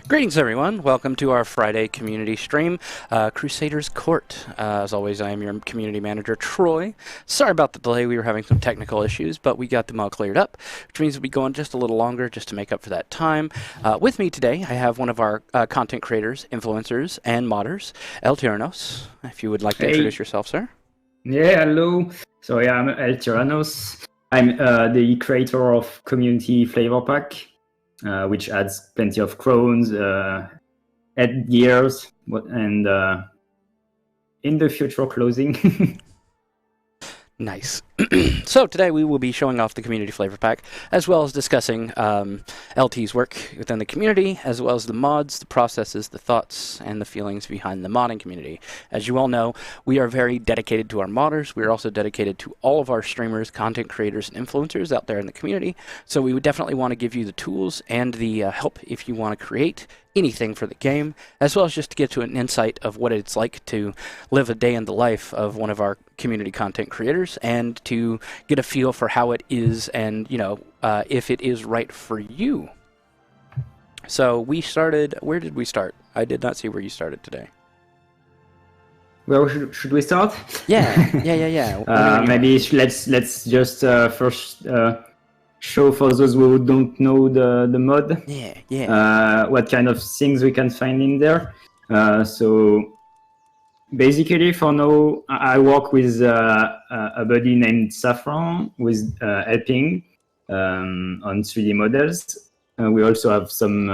Greetings, everyone. Welcome to our Friday community stream, Crusaders Court. As always, I am your community manager, Troy. Sorry about the delay. We were having some technical issues, but we got them all cleared up, which means we'll be going just a little longer just to make up for that time. With me today, I have one of our content creators, influencers, and modders, El Tyrannos. If you would like to introduce yourself, sir. Yeah, hello. So yeah, I'm El Tyrannos. I'm the creator of Community Flavor Pack, which adds plenty of crowns, headgears, and in the future clothing. Nice. So today we will be showing off the Community Flavor Pack, as well as discussing LT's work within the community, as well as the mods, the processes, the thoughts, and the feelings behind the modding community. As you all know, we are very dedicated to our modders. We are also dedicated to all of our streamers, content creators, and influencers out there in the community. So we would definitely want to give you the tools and the help if you want to create anything for the game, as well as just to get to an insight of what it's like to live a day in the life of one of our community content creators, and to get a feel for how it is, and if it is right for you. So we started. Where did we start? I did not see where you started today. Well, should we start? Yeah. Maybe let's just first show for those who don't know the mod. What kind of things we can find in there. So basically, for now, I work with a buddy named Saffron who is helping on 3D models. We also have some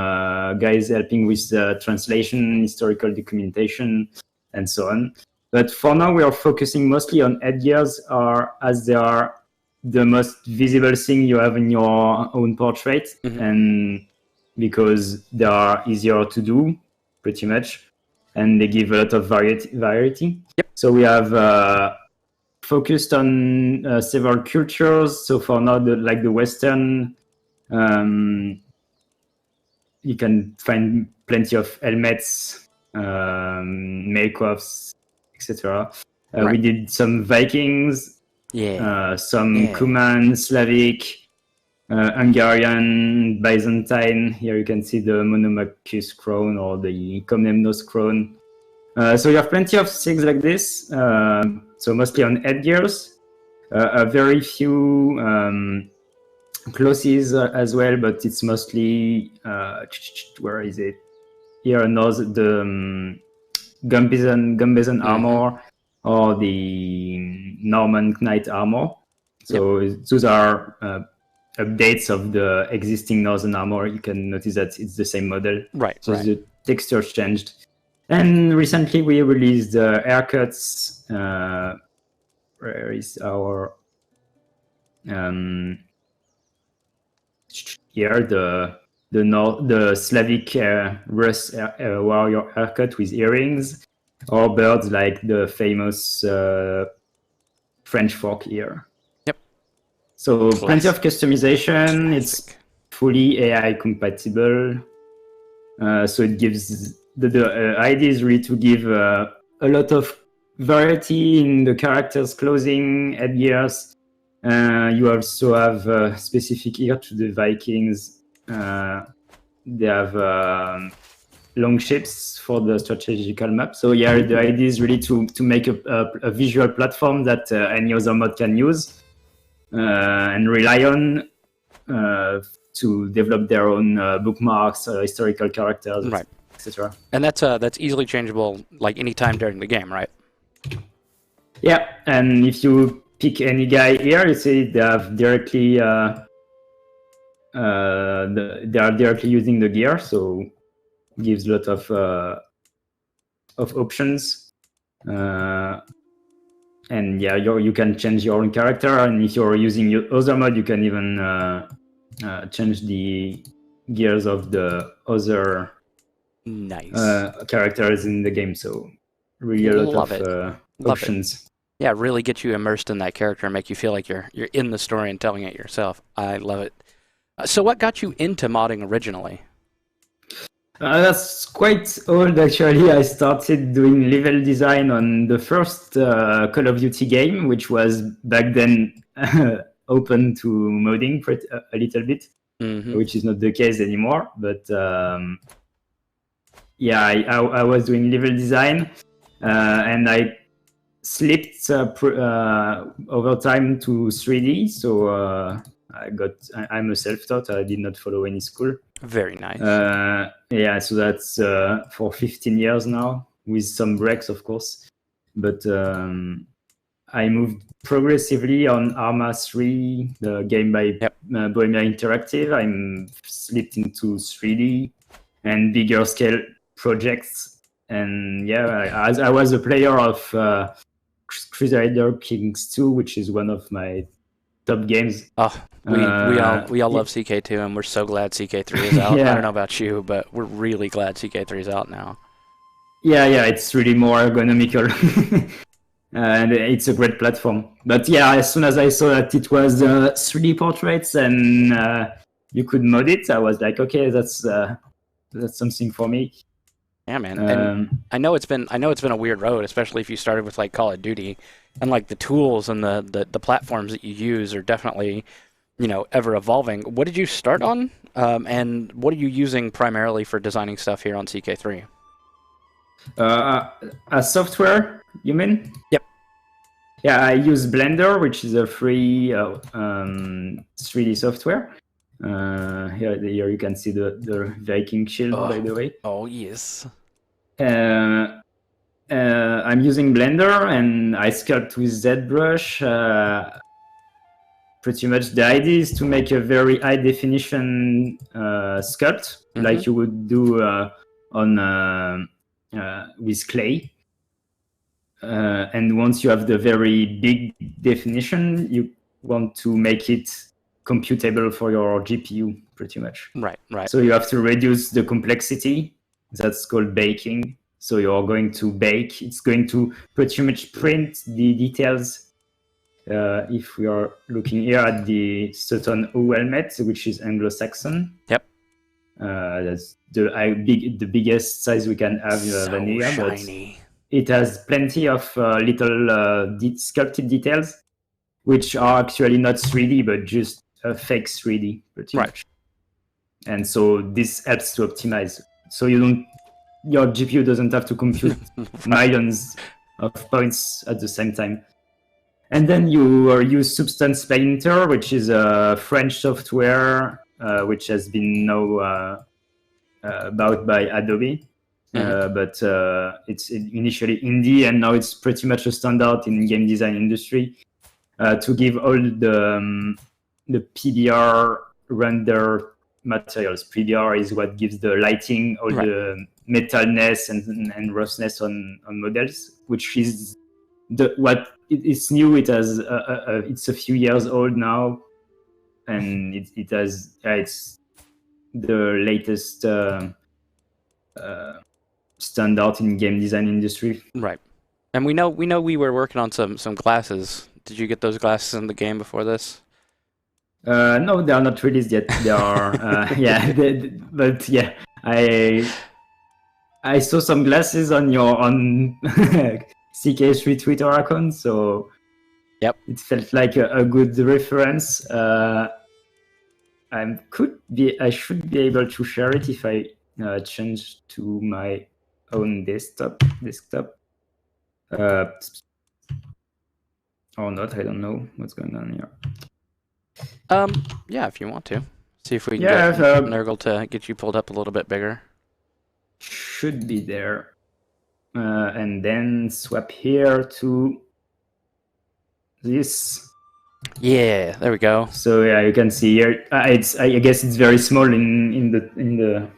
guys helping with translation, historical documentation, and so on. But for now, we are focusing mostly on headgears, as they are the most visible thing you have in your own portrait, and because they are easier to do, pretty much, and they give a lot of variety. Yep. So we have focused on several cultures. So for now, the Western, you can find plenty of helmets, makeups, etc. Right. We did some Vikings. Some Cuman, Slavic, Hungarian, Byzantine. Here you can see the Monomachus crown or the Komnenos crown. So you have plenty of things like this. So mostly on headgears. A very few clothes as well, but it's mostly where is it? Here the Gambezan armor, or the Norman Knight armor. So those are updates of the existing Northern armor. You can notice that it's the same model. Right. So the textures changed. And recently we released haircuts. Where is our... here, the Slavic Rus warrior haircut with earrings. Or birds like the famous French fork ear. Yep. So plenty of customization. Classic. It's fully AI compatible. So it gives the idea is really to give a lot of variety in the characters' clothing, headgears. You also have specific ear to the Vikings. They have long ships for the strategical map. So yeah, the idea is really to make a visual platform that any other mod can use and rely on to develop their own bookmarks, historical characters, right, etc. And that's easily changeable, like any time during the game, right? Yeah, and if you pick any guy here, you see they have directly they are directly using the gear, so gives a lot of options, and yeah, you can change your own character, and if you're using your other mod, you can even change the gears of the other characters in the game. So really a lot of options. Yeah, really get you immersed in that character and make you feel like you're in the story and telling it yourself. I love it. So what got you into modding originally? That's quite old, actually. I started doing level design on the first Call of Duty game, which was back then open to modding a little bit, which is not the case anymore. But yeah, I was doing level design, and I slipped over time to 3D. So I'm a self-taught. I did not follow any school. Very nice. Yeah, so that's for 15 years now, with some breaks, of course. But I moved progressively on Arma 3, the game by Bohemia Interactive. I'm slipped into 3D and bigger scale projects. And yeah, I was a player of Crusader Kings 2, which is one of my top games. Oh, we all love CK2, and we're so glad CK3 is out. Yeah. I don't know about you, but we're really glad CK3 is out now. Yeah, it's really more ergonomical. And it's a great platform. But yeah, as soon as I saw that it was 3D portraits and you could mod it, I was like, okay, that's something for me. Yeah, man. And I know it's been a weird road, especially if you started with like Call of Duty, and like the tools and the platforms that you use are definitely, ever evolving. What did you start on? And what are you using primarily for designing stuff here on CK3? As software, you mean? Yep. Yeah, I use Blender, which is a free 3D software. Here you can see the Viking shield, by the way. Oh, yes. I'm using Blender, and I sculpt with ZBrush. Pretty much the idea is to make a very high definition sculpt, like you would do with clay. And once you have the very big definition, you want to make it computable for your GPU, pretty much. Right. So you have to reduce the complexity. That's called baking. So you're going to bake. It's going to pretty much print the details. If we are looking here at the Sutton O helmet, which is Anglo-Saxon. Yep. That's the biggest size we can have vanilla. Shiny. But it has plenty of little sculpted details, which are actually not 3D, but just fake 3D, pretty much. And so this helps to optimize. So your GPU doesn't have to compute millions of points at the same time. And then you use Substance Painter, which is a French software which has been now bought by Adobe. But it's initially indie, and now it's pretty much a standard in game design industry to give all the PBR render materials. PBR is what gives the lighting, all the metalness and roughness on models, which is it's new. It has it's a few years old now, and it has it's the latest standard in game design industry. Right. And we know we were working on some glasses. Did you get those glasses in the game before this? No, they are not released yet. They are but yeah, I saw some glasses on your CK3 Twitter account, so yep, it felt like a good reference. I should be able to share it if I change to my own desktop. Or not, I don't know what's going on here. Yeah, if you want to. See if we can get Nurgle to get you pulled up a little bit bigger. Should be there. And then swap here to this. Yeah, there we go. So yeah, you can see here. I guess it's very small in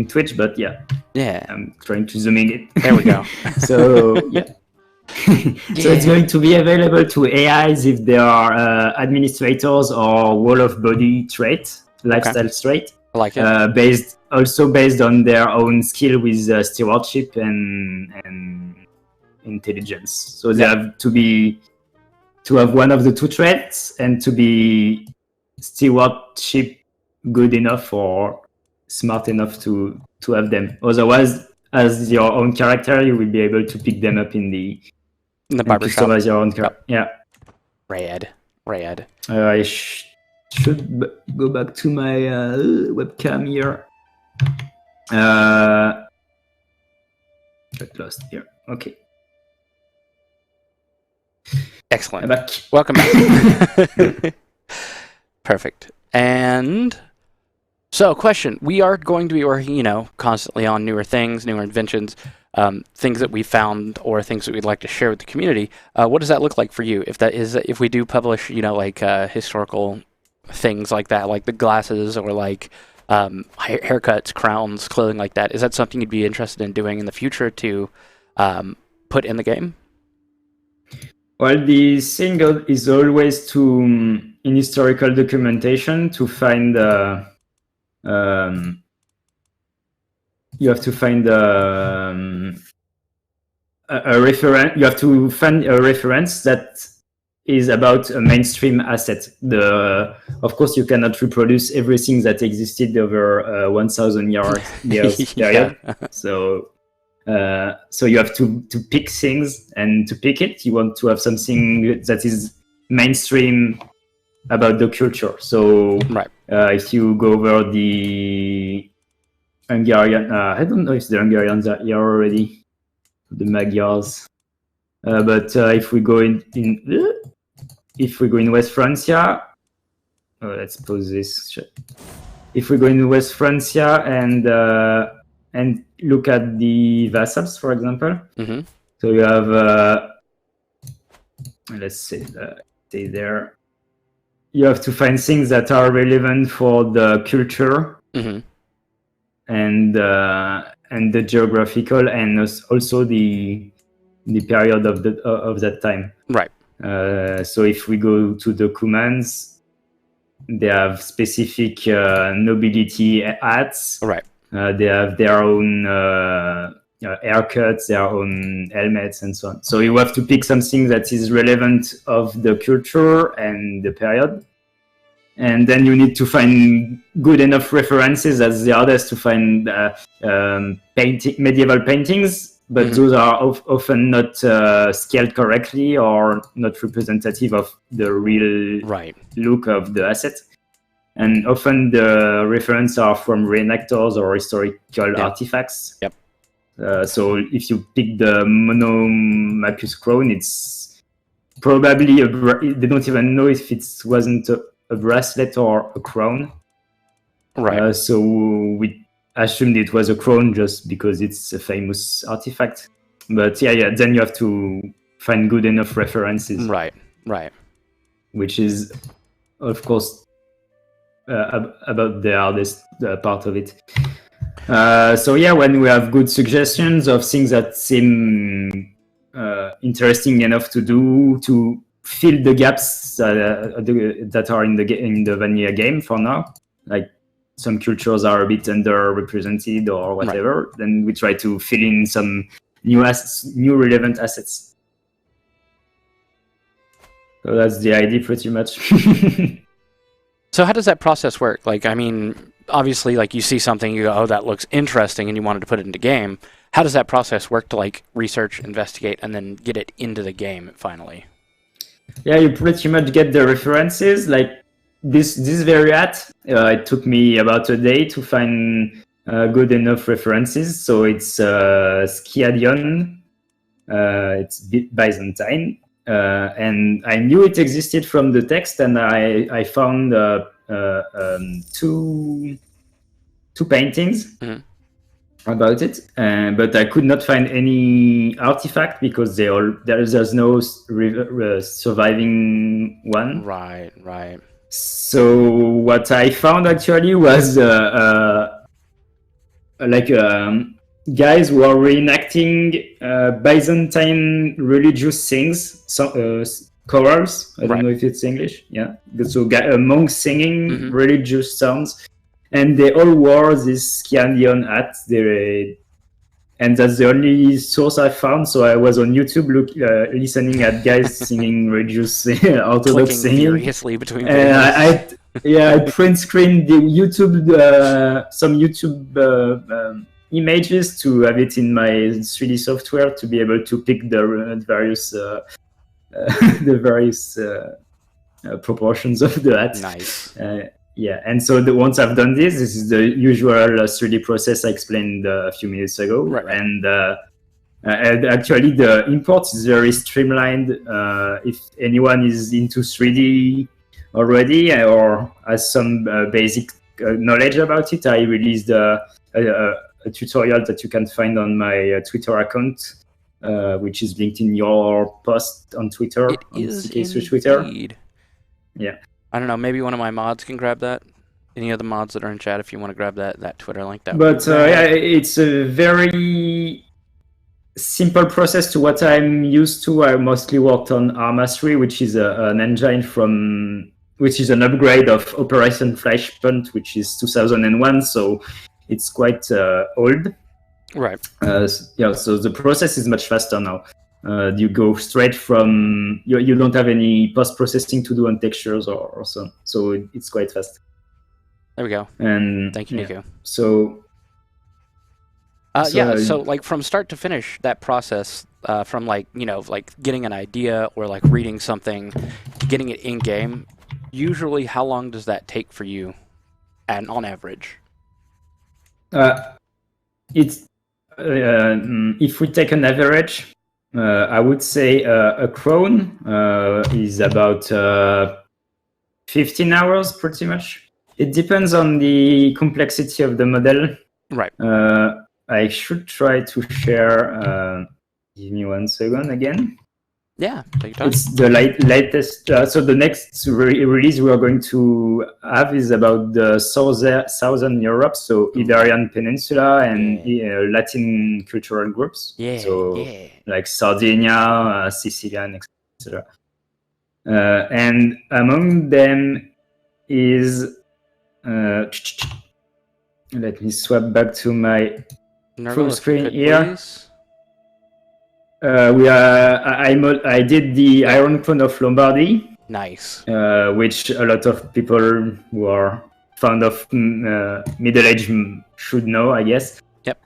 Twitch, but yeah. Yeah. I'm trying to zoom in it. There we go. So yeah. So it's going to be available to AIs if they are administrators or wall of body trait, lifestyle trait. I like it. Based on their own skill with stewardship and intelligence. So they have to have one of the two traits and to be stewardship good enough or smart enough to have them. Otherwise, as your own character, you will be able to pick them up in the barbershop. Customize your own character. Yeah. Rad. I should go back to my webcam here. Got lost here. Okay. Excellent. I'm back. Welcome back. Perfect. And so, question: we are going to be working, constantly on newer things, newer inventions, things that we found, or things that we'd like to share with the community. What does that look like for you? If we do publish, historical things like that, like the glasses or like haircuts, crowns, clothing like that, is that something you'd be interested in doing in the future to put in the game? Well, the thing is always to, in historical documentation, to find you have to find a reference. You have to find a reference that is about a mainstream asset. Of course, you cannot reproduce everything that existed over 1,000 years period. So you have to pick things, and to pick it, you want to have something that is mainstream about the culture. So if you go over the Hungarian, I don't know if the Hungarians are here already, the Magyars, but if we go in West Francia, let's pause this. If we go in West Francia and look at the vassals, for example, so you have let's say stay there. You have to find things that are relevant for the culture and the geographical, and also the period of that time. Right. So if we go to the Cumans, they have specific nobility hats. Right. They have their own haircuts, their own helmets, and so on. So you have to pick something that is relevant of the culture and the period. And then you need to find good enough references as the artist to find medieval paintings, but those are often not scaled correctly or not representative of the real look of the asset. And often the references are from reenactors or historical artifacts. Yep. So if you pick the Monomachus crown, it's probably they don't even know if it wasn't a bracelet or a crown. Right. So we assumed it was a crown just because it's a famous artifact. But then you have to find good enough references. Right. Which is, of course, about the hardest part of it. When we have good suggestions of things that seem interesting enough to do to fill the gaps that are in the vanilla game for now, like some cultures are a bit underrepresented or whatever, then we try to fill in some new relevant assets. So that's the idea pretty much. So how does that process work? Like, I mean, obviously, like you see something, you go, oh, that looks interesting, and you wanted to put it into game. How does that process work to like research, investigate, and then get it into the game finally? Yeah, you pretty much get the references. Like this very hat, it took me about a day to find good enough references. So it's Skiadion, it's Byzantine. And I knew it existed from the text, and I found two paintings about it, but I could not find any artifact because there's no surviving one. Right. So what I found actually was guys who are reenacting Byzantine religious things, chorals. I don't know if it's English. Yeah. So monks singing religious songs, and they all wore this Scandion hat. And that's the only source I found. So I was on YouTube listening at guys singing religious Orthodox singing. Furiously between videos. I print screened the some YouTube images to have it in my 3D software to be able to pick the various proportions of the hat. Nice. And so once I've done this is the usual 3D process I explained a few minutes ago. Right. And actually, the import is very streamlined. If anyone is into 3D already or has some basic knowledge about it, I released a tutorial that you can find on my Twitter account, which is linked in your post on Twitter. It is indeed. Twitter. Yeah. I don't know. Maybe one of my mods can grab that. Any of the mods that are in chat, if you want to grab that Twitter link, that. But yeah, it's a very simple process to what I'm used to. I mostly worked on Arma 3, which is an engine which is an upgrade of Operation Flashpoint, which is 2001. So it's quite old. Right. Yeah. So the process is much faster now. You go straight from you don't have any post processing to do on textures or so. So it's quite fast. There we go. And thank you, Nico. So so like from start to finish, that process from like getting an idea or like reading something to getting it in game, usually how long does that take for you, and on average? It's if we take an average, I would say a clone is about 15 hours, pretty much. It depends on the complexity of the model. Right. I should try to share. Give me 1 second again. Yeah, take your time. It's the latest. So the next release we are going to have is about the southern Europe, so Iberian Peninsula and Latin cultural groups. Yeah. So like Sardinia, Sicilian, etc. And among them is. Let me swap back to my full screen here. I did the Iron Crown of Lombardy. Nice. Which a lot of people who are fond of Middle Age should know, I guess. Yep.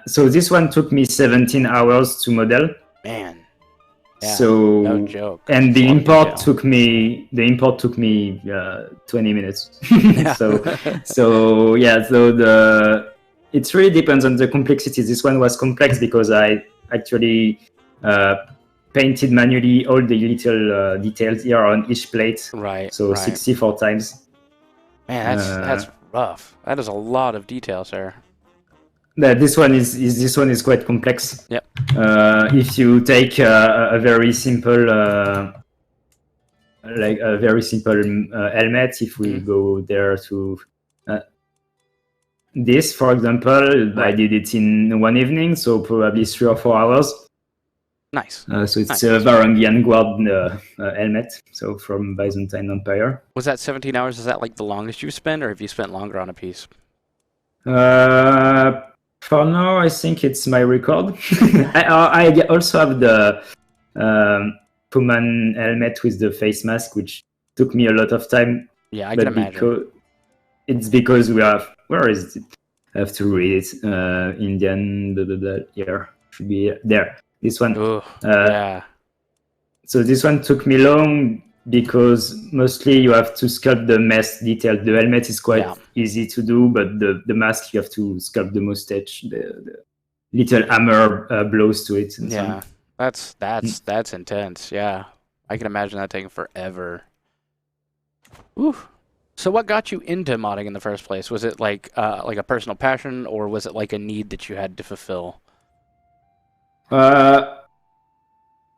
So this one took me 17 hours to model. Man. Yeah, so no joke. And the import took me 20 minutes. so it really depends on the complexity. This one was complex because I actually painted manually all the little details here on each plate. Right. So 64 times. Man, that's rough. That is a lot of detail, sir. This one is quite complex. Yep. If you take a very simple helmet, if we go there to this, for example, I did it in one evening, so probably 3 or 4 hours. Nice. So it's a Varangian Guard helmet, so from Byzantine Empire. Was that 17 hours? Is that like the longest you spent, or have you spent longer on a piece? For now, I think it's my record. I also have the Puman helmet with the face mask, which took me a lot of time. Yeah, I can imagine. It's because we have... Where is it? I have to read it. Indian, blah, blah, blah. Here. Should be there. This one. Yeah. So this one took me long because mostly you have to sculpt the mask detail. The helmet is quite easy to do, but the mask you have to sculpt the mustache, the little hammer blows to it. And yeah, that's intense. Yeah, I can imagine that taking forever. Ooh. So what got you into modding in the first place? Was it like a personal passion, or was it like a need that you had to fulfill?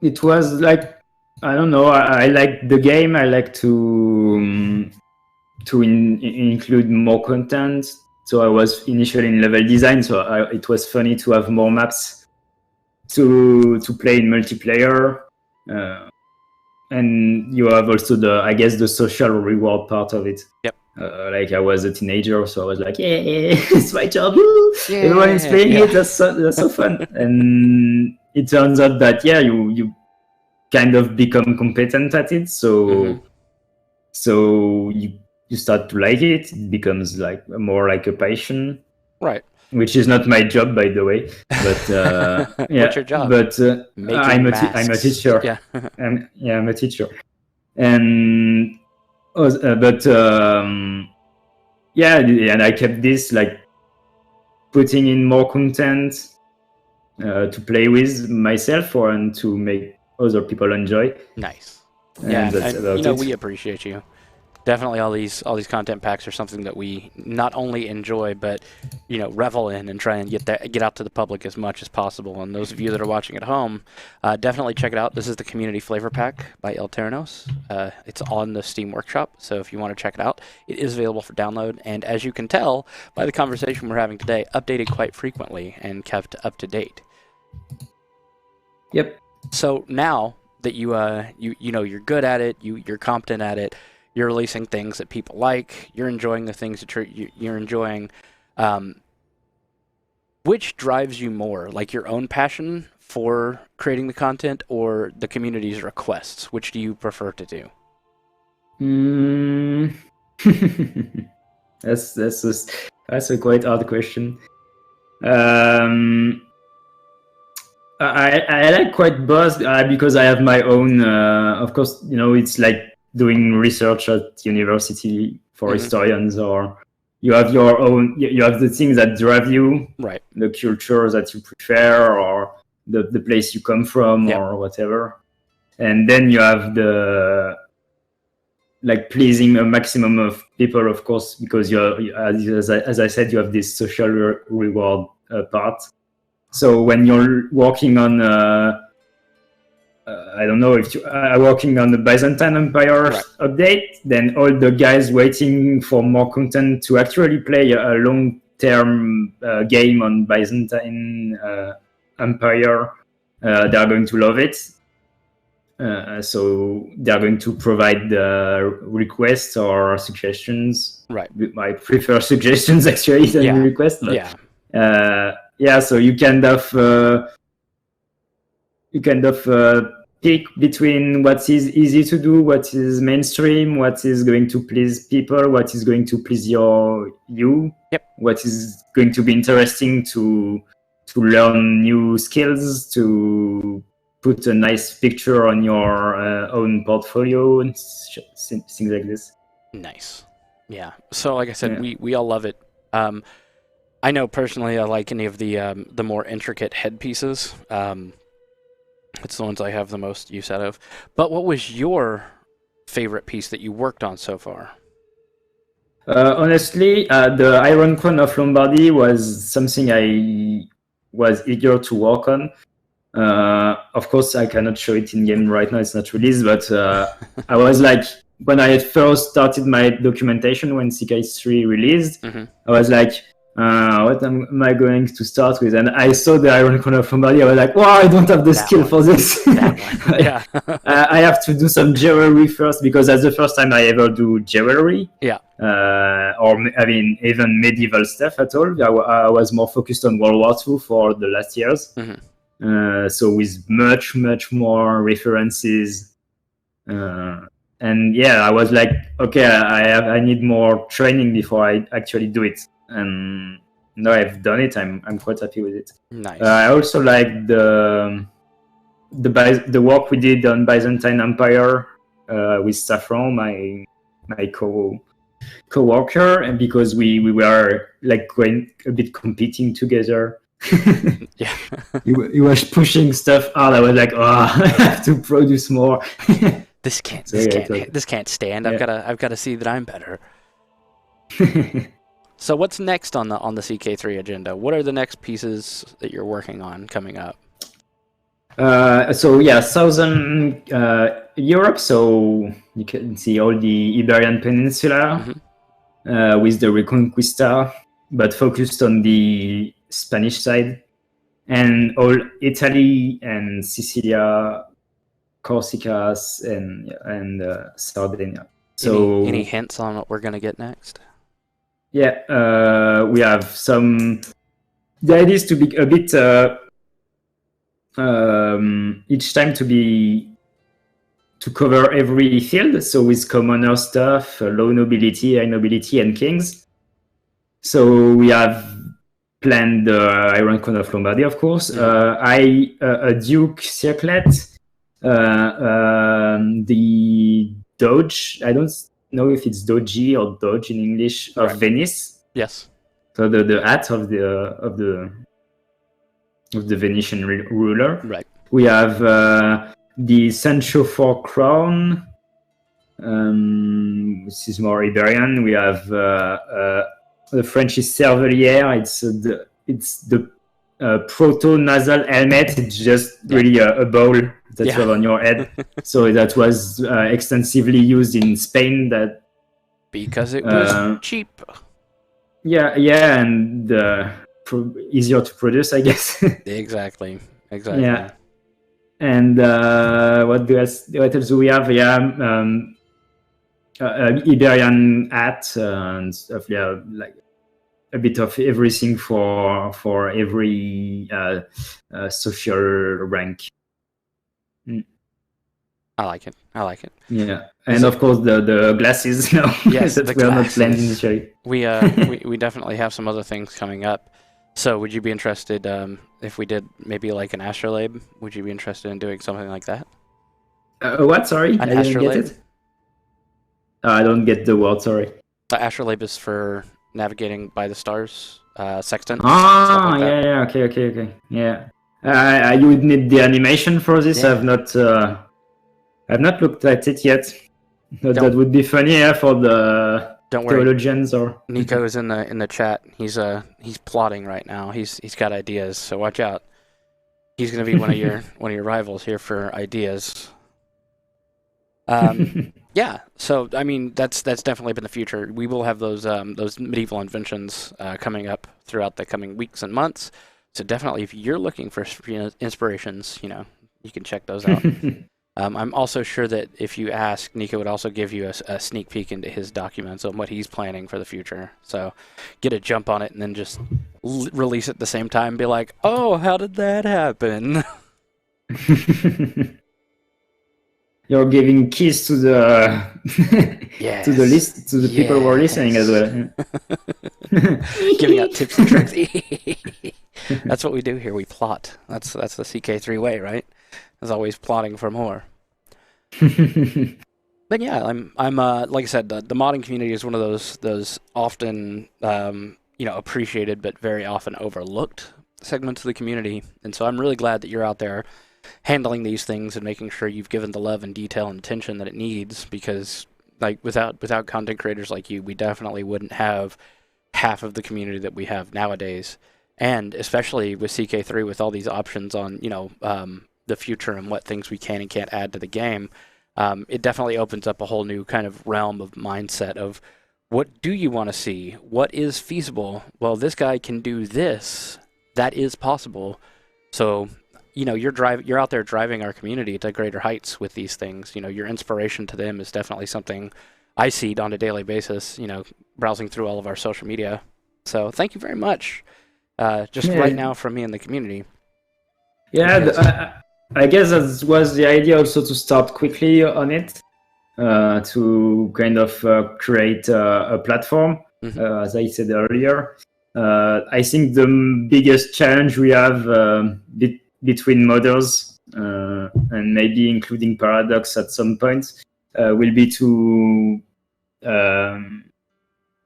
It was like, I don't know. I like the game. I like to include more content. So I was initially in level design. So it was funny to have more maps to play in multiplayer. And you have also the social reward part of it. Yep. Like I was a teenager, so I was like, yeah, it's my job. Everyone is playing it. That's so fun. And it turns out that you kind of become competent at it, so you start to like it. It becomes like more like a passion, right? Which is not my job, by the way. But what's your job? But I'm a teacher. Yeah. I'm a teacher, and and I kept this like putting in more content. to play with myself and to make other people enjoy. Nice. And that's about it. We appreciate you. Definitely, all these content packs are something that we not only enjoy, but revel in and try and get out to the public as much as possible. And those of you that are watching at home, definitely check it out. This is the Community Flavor Pack by El Terranos. It's on the Steam Workshop, so if you want to check it out, it is available for download. And as you can tell by the conversation we're having today, updated quite frequently and kept up to date. Yep. So now that you're good at it, you're competent at it. You're releasing things that people like. You're enjoying the things that you're enjoying. Which drives you more, like your own passion for creating the content or the community's requests? Which do you prefer to do? That's a quite hard question. I like quite both because I have my own. Of course, it's like doing research at university for historians, or you have your own. You have the things that drive you, right? The culture that you prefer, or the place you come from, or whatever. And then you have the pleasing a maximum of people, of course, because as I said, you have this social reward part. So when you're working on, I don't know if you are working on the Byzantine Empire update, then all the guys waiting for more content to actually play a long-term game on Byzantine Empire, they are going to love it. So they are going to provide requests or suggestions. Right. I prefer suggestions actually than requests. But, so you kind of pick between what is easy to do, what is mainstream, what is going to please people, what is going to please you, what is going to be interesting to learn new skills, to put a nice picture on your own portfolio and things like this. Nice. Yeah. So like I said, we all love it. I know personally I like any of the more intricate headpieces. It's the ones I have the most use out of. But what was your favorite piece that you worked on so far? Honestly, the Iron Crown of Lombardy was something I was eager to work on. Of course, I cannot show it in game right now; it's not released. But I was like, when I first started my documentation when CK3 released, I was like, what am I going to start with? And I saw the Iron Crown of Lombardy. I was like, wow, I don't have the skill for this. Yeah. I have to do some jewelry first, because that's the first time I ever do jewelry. Yeah. Even medieval stuff at all. I was more focused on World War II for the last years. So with much more references. And I was like, okay, I need more training before I actually do it. And now I've done it. I'm quite happy with it. Nice. I also like the work we did on Byzantine Empire with Saffron, my co-worker, and because we were like going a bit competing together. Yeah. He was pushing stuff out. I was like, I have to produce more. This can't stand. I've got to see that I'm better. So what's next on the CK3 agenda? What are the next pieces that you're working on coming up? Southern Europe. So you can see all the Iberian Peninsula with the Reconquista, but focused on the Spanish side, and all Italy and Sicilia, Corsica, and Sardinia. So any hints on what we're gonna get next? Yeah, we have some. The idea is to be a bit each time to cover every field. So with commoner stuff, low nobility, high nobility, and kings. So we have planned the Iron Crown of Lombardy, of course. A Duke Circlet, the Doge. I don't know if it's Doji or Doge in English, of Venice. Yes. So the hat of the of the Venetian ruler. Right. We have the Sancho IV crown. This is more Iberian. We have the French is Cervelière. It's the proto-nasal helmet. It's just really a bowl that you have on your head. So that was extensively used in Spain. Because it was cheap. Yeah, and easier to produce, I guess. Exactly. Yeah. And what else do we have? Iberian hat and stuff. Yeah, like a bit of everything for every social rank. I like it. Yeah, and of course the glasses. No, yes, that we are not planned initially. We definitely have some other things coming up. So would you be interested if we did maybe like an astrolabe? Would you be interested in doing something like that? What? Sorry, an I didn't get it. I don't get the word. Sorry. The astrolabe is for navigating by the stars, sextant. Like yeah. Okay. Yeah. You would need the animation for this. Yeah. I've not looked at it yet. That would be funny for the theologians or. Nico is in the chat. He's plotting right now. He's got ideas. So watch out. He's gonna be one of your rivals here for ideas. Yeah. So I mean that's definitely been the future. We will have those medieval inventions coming up throughout the coming weeks and months. So definitely, if you're looking for inspirations, you can check those out. I'm also sure that if you ask, Nico would also give you a sneak peek into his documents on what he's planning for the future. So get a jump on it and then just release it at the same time and be like, oh, how did that happen? You're giving keys to the to the list to the people who are listening as well. Giving out tips and tricks. That's what we do here. We plot. That's the CK3 way, right? There's always plotting for more. But yeah, I'm like I said, the modding community is one of those often appreciated but very often overlooked segments of the community, and so I'm really glad that you're out there handling these things and making sure you've given the love and detail and attention that it needs, because like without content creators like you, we definitely wouldn't have half of the community that we have nowadays. And especially with CK3, with all these options on the future and what things we can and can't add to the game, it definitely opens up a whole new kind of realm of mindset of what do you want to see, what is feasible. Well, this guy can do this, that is possible. So you're out there driving our community to greater heights with these things. Your inspiration to them is definitely something I see on a daily basis, browsing through all of our social media. So thank you very much. Right now from me in the community. Yeah, I guess that was the idea also, to start quickly on it, to kind of create a platform, as I said earlier. I think the biggest challenge we have between modders, and maybe including Paradox at some point, will be to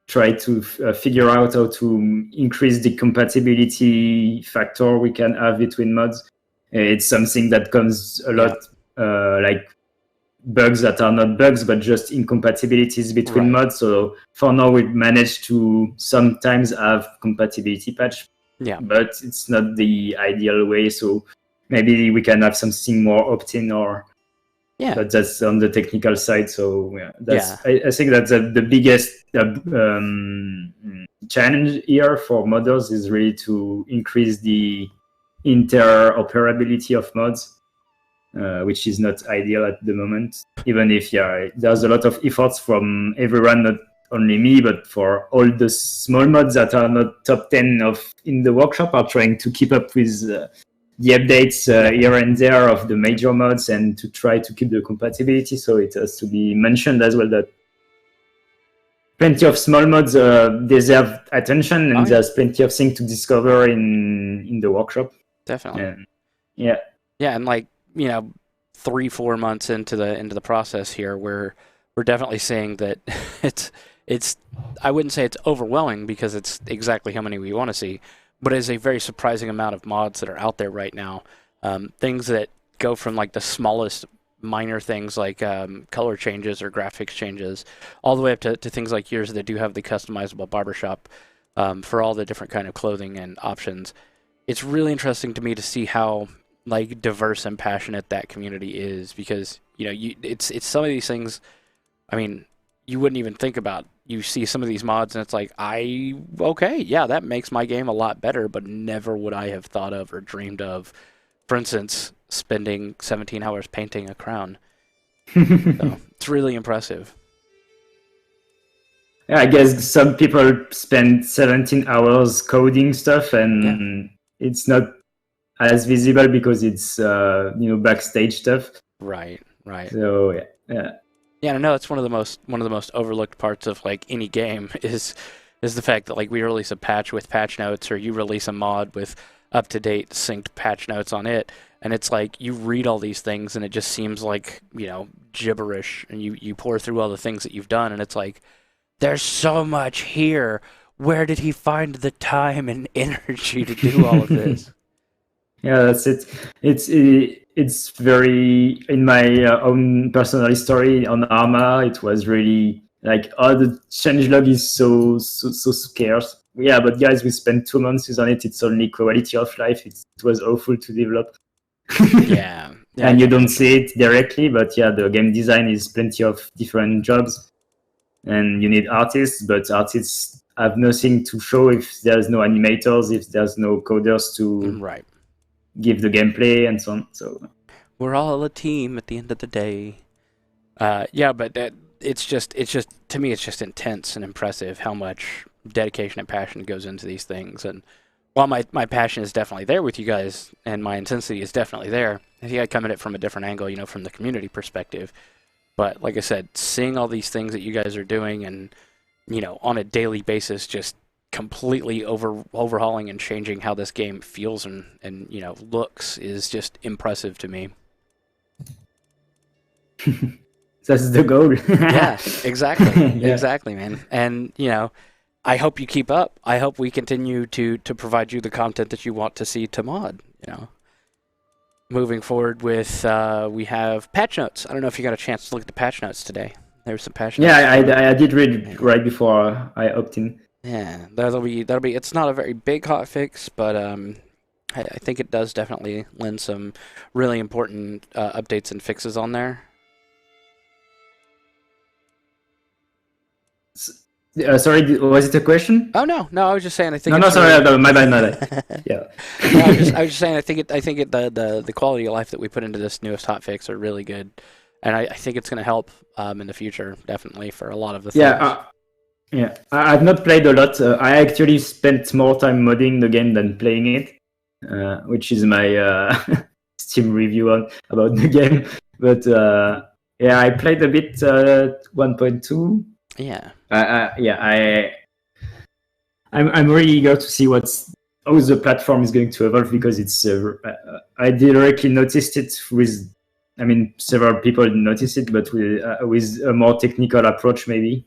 try to figure out how to increase the compatibility factor we can have between mods. It's something that comes a lot, like bugs that are not bugs, but just incompatibilities between mods. So for now, we've managed to sometimes have compatibility patch, but it's not the ideal way. So maybe we can have something more opt-in, but that's on the technical side. So I think that's the biggest challenge here for modders, is really to increase the interoperability of mods, which is not ideal at the moment. Even if there's a lot of efforts from everyone, not only me, but for all the small mods that are not top 10 in the workshop, are trying to keep up with the updates here and there of the major mods, and to try to keep the compatibility. So it has to be mentioned as well that plenty of small mods deserve attention, and there's plenty of things to discover in the workshop. Definitely. Yeah, and 3-4 months into the process here, we're definitely seeing that it's I wouldn't say it's overwhelming, because it's exactly how many we want to see, but is a very surprising amount of mods that are out there right now. Things that go from like the smallest minor things like color changes or graphics changes, all the way up to things like yours that do have the customizable barbershop for all the different kind of clothing and options. It's really interesting to me to see how like diverse and passionate that community is, because it's some of these things. I mean, you wouldn't even think about. You see some of these mods and it's like, okay, yeah, that makes my game a lot better, but never would I have thought of or dreamed of, for instance, spending 17 hours painting a crown. So it's really impressive. Yeah, I guess some people spend 17 hours coding stuff, and it's not as visible because it's backstage stuff. Right. So yeah. Yeah, I know it's one of the most overlooked parts of like any game is the fact that like we release a patch with patch notes, or you release a mod with up-to-date synced patch notes on it, and it's like you read all these things and it just seems like, gibberish, and you pour through all the things that you've done and it's like, there's so much here. Where did he find the time and energy to do all of this? Yeah, that's it. It's very, in my own personal history on Arma, it was really like, the changelog is so scarce. Yeah, but guys, we spent 2 months on it. It's only quality of life. It was awful to develop. Yeah. And you don't see it directly, but yeah, the game design is plenty of different jobs, and you need artists, but artists have nothing to show if there's no animators, if there's no coders to give the gameplay and so on. So we're all a team at the end of the day. Yeah, but it's just to me, it's just intense and impressive how much dedication and passion goes into these things. And while my passion is definitely there with you guys, and my intensity is definitely there, I think I come at it from a different angle, from the community perspective. But like I said, seeing all these things that you guys are doing, and on a daily basis, just completely overhauling and changing how this game feels and looks, is just impressive to me. That's the goal. Yeah, exactly. Exactly, man. And I hope you keep up. I hope we continue to provide you the content that you want to see to mod. Moving forward with, we have patch notes. I don't know if you got a chance to look at the patch notes today. There were some patch notes. Yeah, I did read right before I opted in. Yeah, that'll be. It's not a very big hotfix, but I think it does definitely lend some really important updates and fixes on there. Sorry, was it a question? Oh no, I was just saying. I think. No, sorry, my bad. Yeah. No, I was just saying. I think the quality of life that we put into this newest hotfix are really good, and I think it's going to help in the future, definitely, for a lot of the things. Yeah, I've not played a lot. I actually spent more time modding the game than playing it, which is my Steam review about the game. But yeah, I played a bit 1.2. Yeah. I'm really eager to see how the platform is going to evolve, because it's I directly noticed it with, several people noticed it, but with a more technical approach, maybe.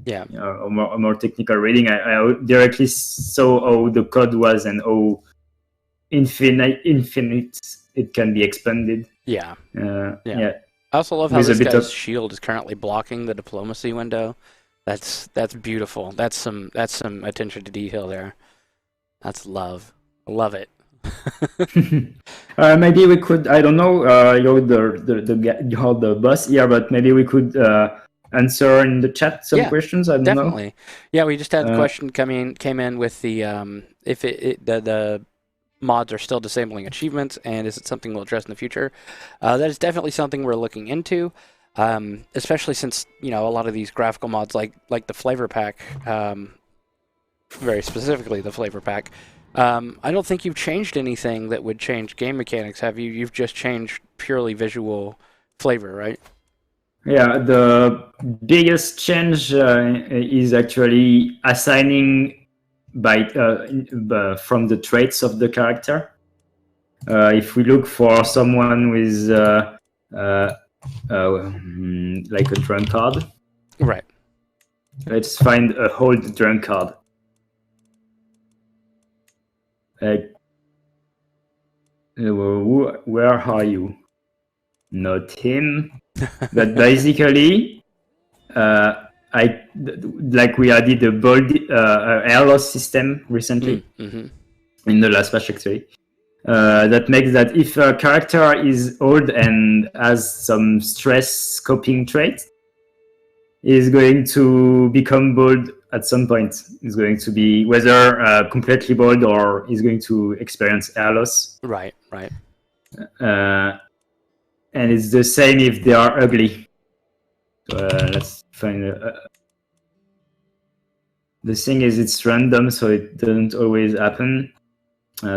Yeah. A more technical reading. I directly saw how the code was and how infinite it can be expanded. Yeah. Yeah. I also love how this guy's shield is currently blocking the diplomacy window. That's beautiful. That's some attention to detail there. That's love. I love it. Maybe we could. I don't know. You're the boss here, but maybe we could answer in the chat some questions. I don't know. Definitely. Yeah, we just had a question came in with the if the mods are still disabling achievements, and is it something we'll address in the future? That is definitely something we're looking into, especially since a lot of these graphical mods, like the flavor pack, very specifically the flavor pack. I don't think you've changed anything that would change game mechanics, have you? You've just changed purely visual flavor, right? Yeah, the biggest change is actually assigning from the traits of the character. If we look for someone with like a drunkard, right? Let's find a hold drunkard. like, where are you? Not him. But basically, we added a bold air loss system recently in the last patch actually. That makes that if a character is old and has some stress coping trait, is going to become bold at some point. Is going to be whether completely bold or is going to experience air loss. Right. And it's the same if they are ugly. Let's find the thing is it's random, so it doesn't always happen.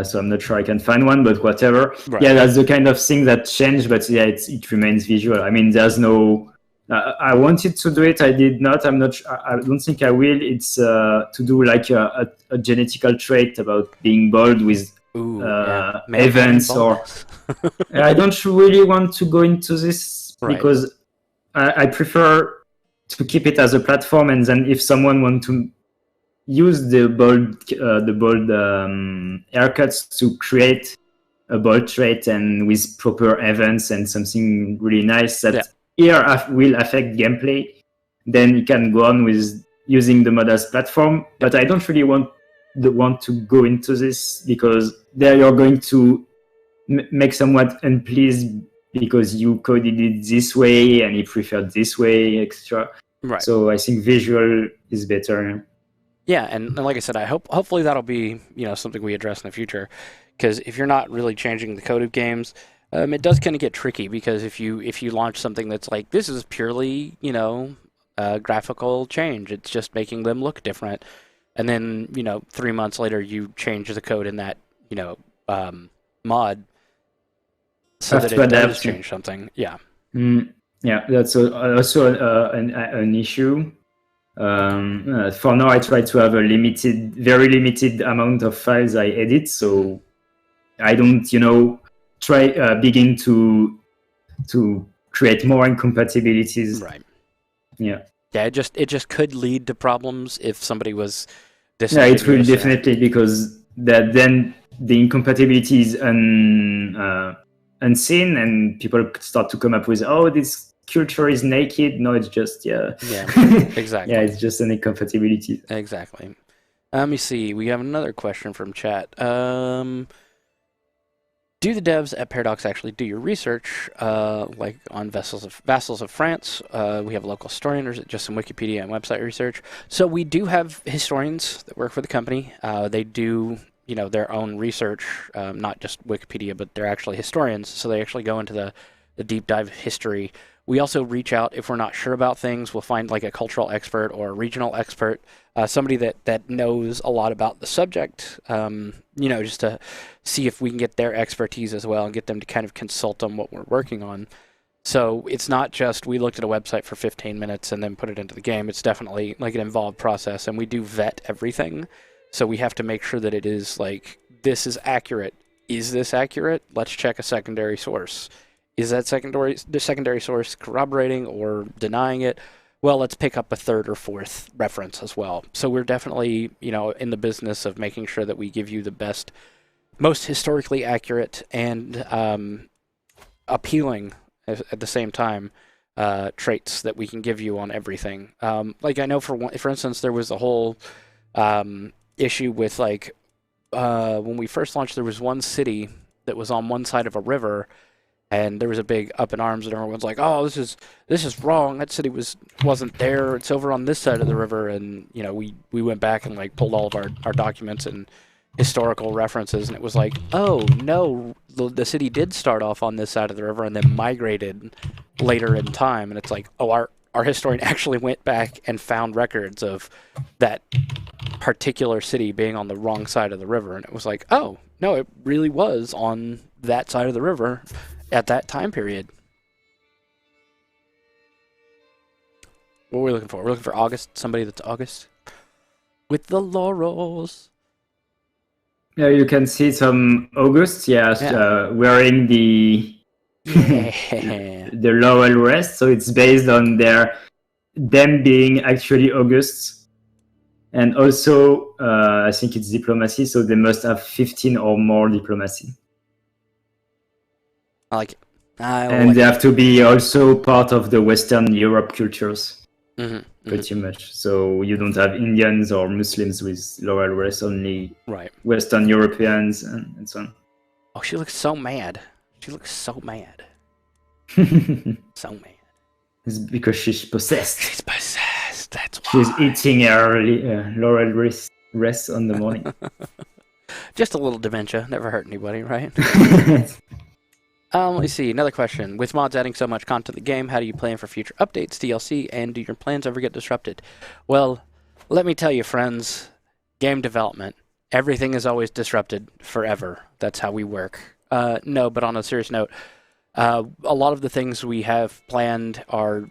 So I'm not sure I can find one, but whatever. Right. Yeah, that's the kind of thing that changed, but yeah, it remains visual. I mean, there's no. I wanted to do it, I did not. I'm not. I don't think I will. It's to do like a genetical trait about being bold with events or. I don't really want to go into this because I prefer to keep it as a platform, and then if someone wants to use the bold haircuts to create a bold trait and with proper events and something really nice that will affect gameplay, then you can go on with using the mod as platform. But I don't really want to go into this because there you're going to make someone unpleased because you coded it this way and he preferred this way, etc. Right. So I think visual is better. Yeah, and like I said, hopefully that'll be something we address in the future, because if you're not really changing the code of games, it does kind of get tricky, because if you launch something that's like, this is purely a graphical change, it's just making them look different, and then 3 months later you change the code in that mod so that it does change something. Yeah. Yeah, that's also an issue. For now, I try to have a very limited amount of files I edit, so I don't, begin to create more incompatibilities. Right. Yeah. Yeah, it just could lead to problems if somebody was. Yeah, it will definitely, because then the incompatibility is unseen, and people start to come up with, this culture is naked. No, it's just exactly. Yeah, it's just an incompatibility. Exactly. Let me see. We have another question from chat. Do the devs at Paradox actually do your research, like on Vassals of France? We have local historians, or is it just some Wikipedia and website research? So we do have historians that work for the company. They do their own research, not just Wikipedia, but they're actually historians. So they actually go into the deep dive history. We also reach out if we're not sure about things. We'll find like a cultural expert or a regional expert, somebody that knows a lot about the subject, just to see if we can get their expertise as well and get them to kind of consult on what we're working on. So it's not just we looked at a website for 15 minutes and then put it into the game. It's definitely like an involved process, and we do vet everything. So we have to make sure that it is like, this is accurate. Is this accurate? Let's check a secondary source. Is that the secondary source corroborating or denying it? Well, let's pick up a third or fourth reference as well. So we're definitely, in the business of making sure that we give you the best, most historically accurate and appealing at the same time traits that we can give you on everything. Like I know for instance, there was a whole issue with like when we first launched, there was one city that was on one side of a river. And there was a big up in arms, and everyone's like, "Oh, this is wrong. That city wasn't there. It's over on this side of the river." And we went back and like pulled all of our documents and historical references, and it was like, "Oh no, the city did start off on this side of the river and then migrated later in time." And it's like, "Oh, our historian actually went back and found records of that particular city being on the wrong side of the river." And it was like, "Oh no, it really was on that side of the river at that time period." What are we looking for? We're looking for August. Somebody that's August. With the laurels. Yeah, you can see some August, wearing the the laurel wreath. So it's based on them being actually Augusts. And also, I think it's diplomacy, so they must have 15 or more diplomacy. I like it. And they have to be also part of the Western Europe cultures, pretty much. So you don't have Indians or Muslims with laurel wreaths, only Western Europeans and so on. Oh, she looks so mad. She looks so mad. So mad. It's because she's possessed. She's possessed. That's why. She's eating her laurel wreaths on the morning. Just a little dementia. Never hurt anybody, right? Let's see. Another question. With mods adding so much content to the game, how do you plan for future updates, DLC, and do your plans ever get disrupted? Well, let me tell you, friends, game development, everything is always disrupted forever. That's how we work. No, but on a serious note, a lot of the things we have planned are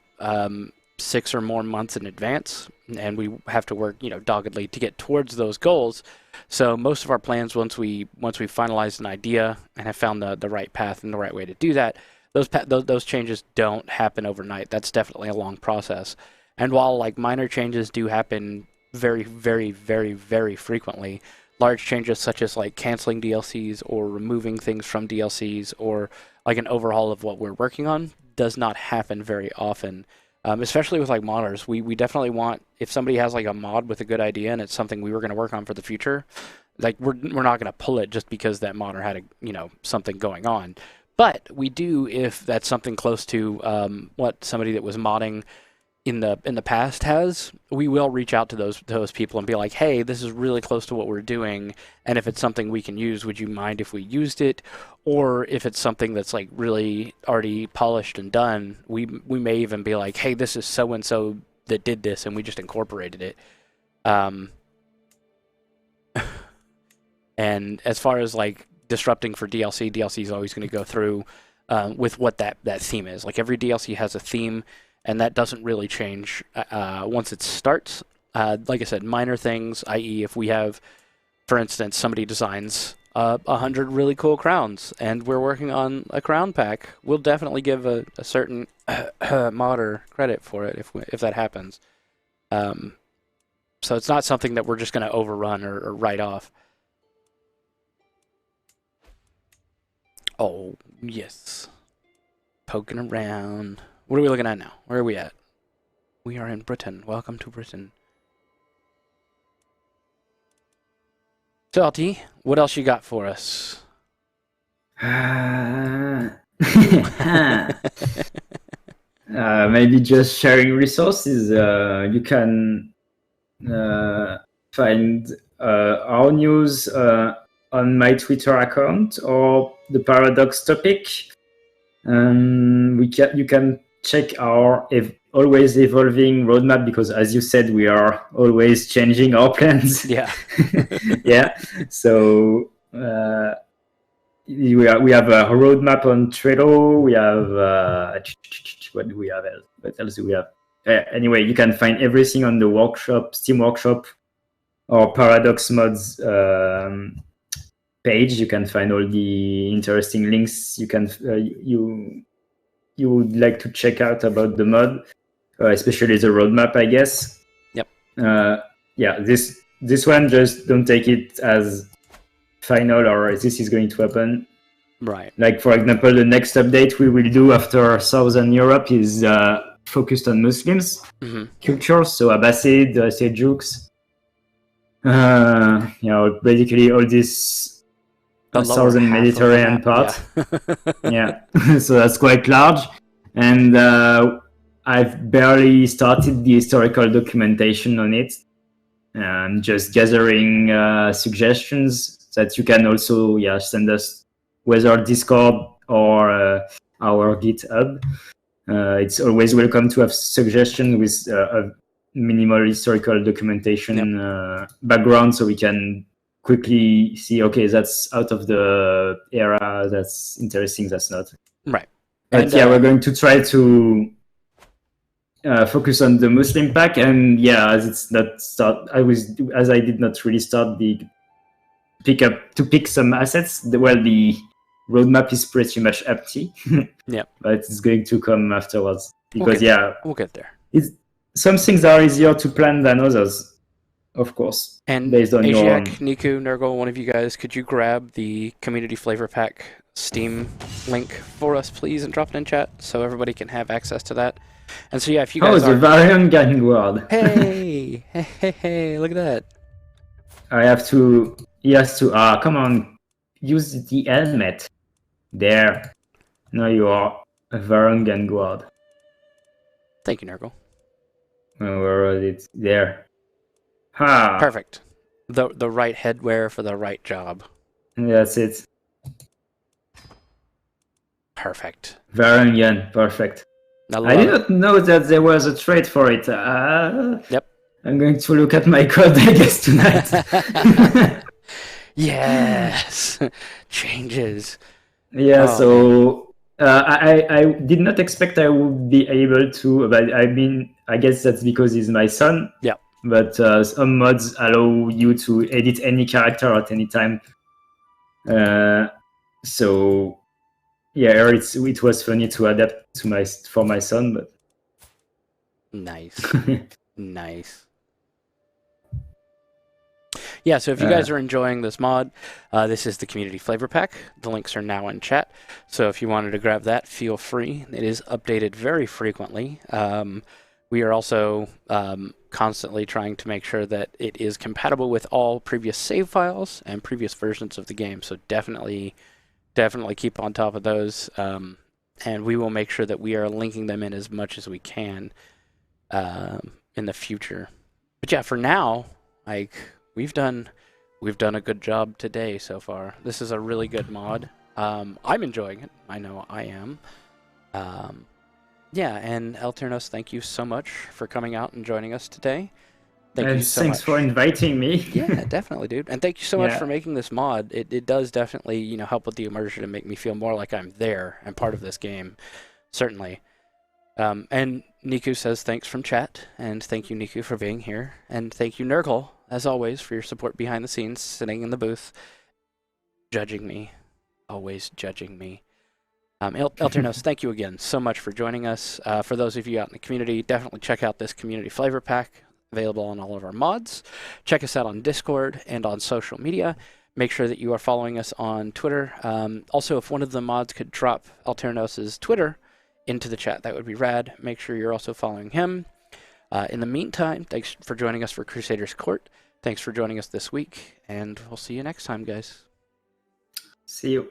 6 or more months in advance, and we have to work, doggedly to get towards those goals. So most of our plans, once we finalize an idea and have found the right path and the right way to do that, those changes don't happen overnight. That's definitely a long process. And while like minor changes do happen very, very, very, very frequently, large changes such as like canceling DLCs or removing things from DLCs or like an overhaul of what we're working on does not happen very often. Especially with like modders, we definitely want, if somebody has like a mod with a good idea and it's something we were going to work on for the future, like we're not going to pull it just because that modder had something going on. But we do if that's something close to what somebody that was modding in the past has. We will reach out to those people and be like, hey, this is really close to what we're doing, and if it's something we can use, would you mind if we used it? Or if it's something that's like really already polished and done, we may even be like, hey, this is so and so that did this, and we just incorporated it. And as far as like disrupting for DLC is always going to go through with what that theme is. Like every DLC has a theme, and that doesn't really change once it starts. Like I said, minor things, i.e. if we have, for instance, somebody designs 100 really cool crowns, and we're working on a crown pack, we'll definitely give a certain modder credit for it if that happens. So it's not something that we're just going to overrun or write off. Oh, yes. Poking around. What are we looking at now? Where are we at? We are in Britain. Welcome to Britain. So, LT, what else you got for us? Maybe just sharing resources. You can find our news on my Twitter account or the Paradox topic. You can check our always evolving roadmap, because as you said, we are always changing our plans. Yeah. Yeah. So we have a roadmap on Trello. We have what do we have? What else do we have? Anyway, you can find everything on the Steam Workshop or Paradox Mods page. You can find all the interesting links you would like to check out about the mod, especially the roadmap, I guess. Yep. Yeah, this one, just don't take it as final or this is going to happen. Right. Like, for example, the next update we will do after Southern Europe is focused on Muslims cultures, so Abbasid, Seljuks, basically all this southern Mediterranean part. Yeah. So that's quite large, and I've barely started the historical documentation on it, and just gathering suggestions that you can also send us, whether Discord or our GitHub. It's always welcome to have suggestions with a minimal historical documentation background, so we can quickly see, okay, that's out of the era, that's interesting, that's not. Right. But we're going to try to focus on the Muslim pack, and as I did not really start to pick some assets. The roadmap is pretty much empty. Yeah. But it's going to come afterwards, because we'll get there. Some things are easier to plan than others. of course. And based on your own. Asiak, Niku, Nurgle, one of you guys, could you grab the Community Flavor Pack Steam link for us, please, and drop it in chat so everybody can have access to that? And so, yeah, if you guys the Variant Gang World. Hey, hey, look at that. I have to... He has to... come on. Use the helmet. There. Now you are a Variant Gang World. Thank you, Nurgle. Where was it? There. Ha! Perfect. The right headwear for the right job. That's it. Perfect. Varangian, perfect. I did not know that there was a trait for it. Yep. I'm going to look at my code, I guess, tonight. Yes! Changes. Yeah, so I did not expect I would be able to, but I guess that's because he's my son. Yeah. But some mods allow you to edit any character at any time. So yeah, it was funny to adapt to for my son, but nice. Nice. Yeah, so if you guys are enjoying this mod, this is the Community Flavor Pack. The links are now in chat. So if you wanted to grab that, feel free. It is updated very frequently. We are also constantly trying to make sure that it is compatible with all previous save files and previous versions of the game. So definitely keep on top of those. And we will make sure that we are linking them in as much as we can in the future. But yeah, for now, like, we've done a good job today so far. This is a really good mod. I'm enjoying it. I know I am. Yeah, and Alternos, thank you so much for coming out and joining us today. Thank you so much. Thanks for inviting me. Yeah, definitely, dude. And thank you so much for making this mod. It does definitely, help with the immersion and make me feel more like I'm there and part of this game. Certainly. And Niku says thanks from chat, and thank you, Niku, for being here. And thank you, Nurgle, as always, for your support behind the scenes, sitting in the booth, judging me, always judging me. Alternos, thank you again so much for joining us. For those of you out in the community, definitely check out this Community Flavor Pack, available on all of our mods. Check us out on Discord and on social media. Make sure that you are following us on Twitter. Also, if one of the mods could drop Alternos' Twitter into the chat, that would be rad. Make sure you're also following him. In the meantime, thanks for joining us for Crusaders Court. Thanks for joining us this week, and we'll see you next time, guys. See you.